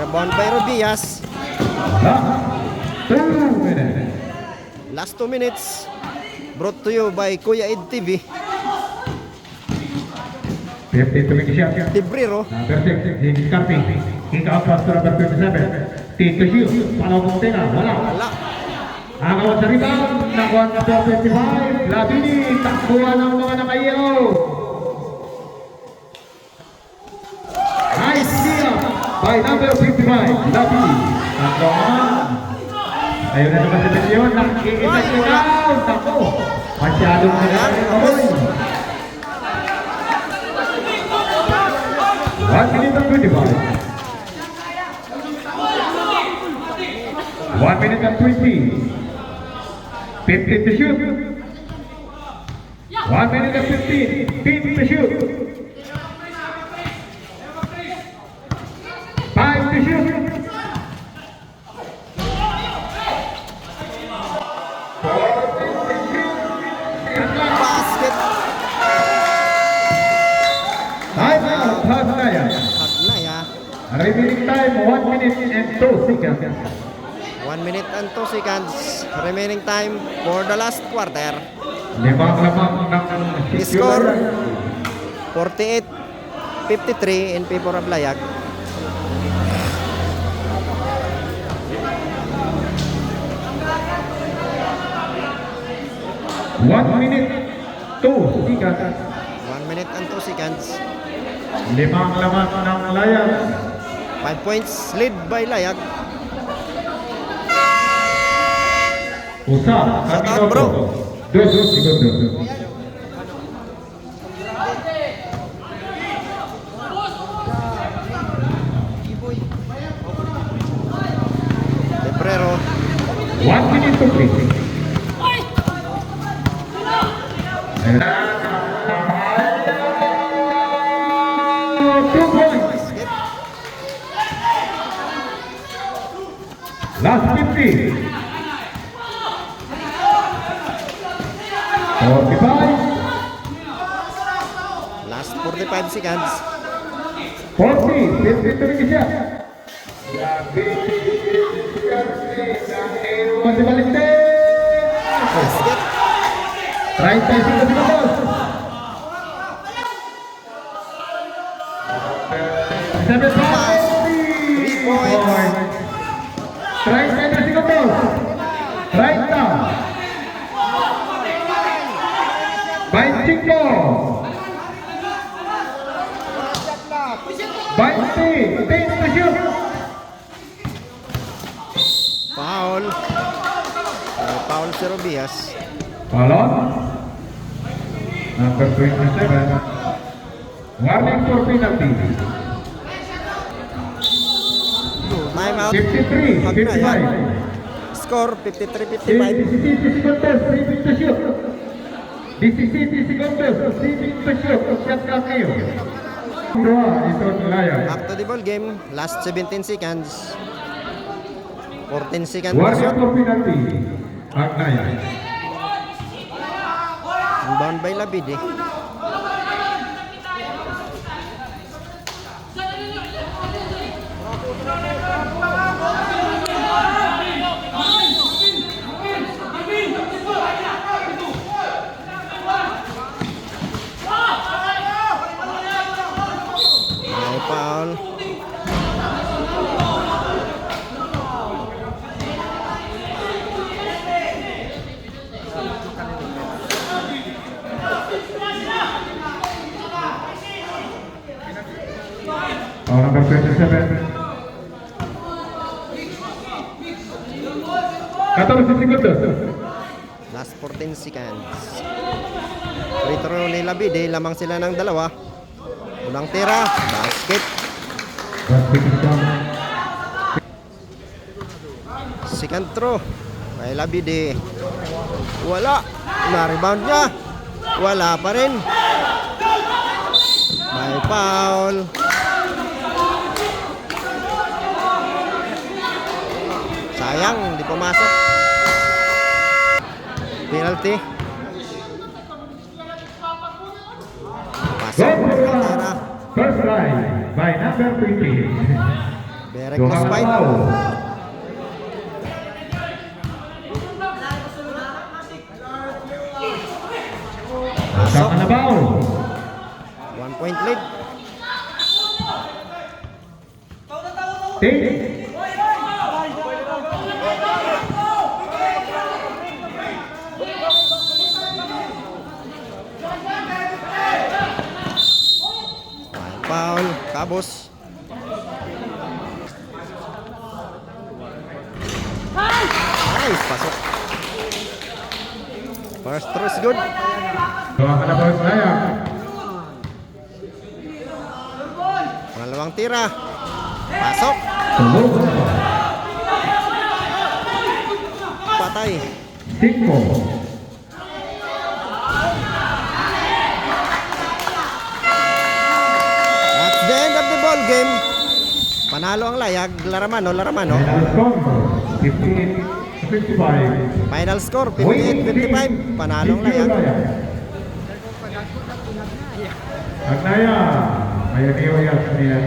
Rebound by Rubias. Last 2 minutes. Brought to you by Kuya Ed TV. 52 shot. Tibrero. Number 6, Higgs Carpi. Kick out pass to number 27. Tito Shiu. Palaw ng tenga. Wala. Wala. Agawan sa rebound. Nakuha ng number 25. Labini. Takbuhan ng mga nakayaw. Nice steal by number 55. Labini. Takbuhan. Ayun na naman sa Benyon. Nakikita-ikaw. Tako. Masyadong nilalakoy. 1 minute and 25. 1 minute and 20. 15 to shoot. 1 minute and 15. 15 to shoot. 5 to shoot. Basket. Time out. Hagnaya. Hagnaya. Remaining time 1 minute and 2 seconds. 1 minute and 2 seconds. Remaining time for the last quarter. Limang lamang ng Score 48-53 in favor of Layag. One minute, 2 seconds. 1 minute and 2 seconds. Limang laman ng Layag. 5 points lead by Layag. Usa, Shut kami out, bro. 2 segundos. Tibrero. 1 minute to 3. Two points. Basket. Last 50. 45. Last 45 seconds. 40. 53 siya. Masih balik deh. Basket. 35 segundos. 7 3 points. 30 segundos. 30. 25. 20. 10 to shoot. Foul. Foul si Rubias. Balon. Number 27. Warning for penalty. Time out. 53. Hagnaya. 55. Score 53-55. 17 segundos. 3 to shoot. 17 segundos. 3 to shoot. Shot clock kayo. Dua, ito ang Layag. Back to the ball game. Last 17 seconds. 14 seconds to Warning shoot. for penalty. Hagnaya. Inbound by Labide. May foul. Foul number 27. 14 segundos. Last 14 seconds. Free throw ni Labide. Lamang sila ng dalawa. Ulang tira. Basket. Second throw. Kay Labide. Wala. Na-rebound niya. Wala pa rin. May foul. Sayang, di pumasok. Penalty. Pasok. Tara. First line by number 20. Very Duha close ka fight. foul. Pasok. Tama na foul. 1 point lead. Take. Foul. Kabos. Nice. Pasok. First throw is good. Duha ka na foul layang. Pangalawang tira. Pasok. Tulog. Patay. 5. That's the end of the ball game. Panalo ang layag. Laramano, Laramano. Final score 58-55. Final score 58-55. Panalo ang layag. Agnaya, may aniyo yan sa niya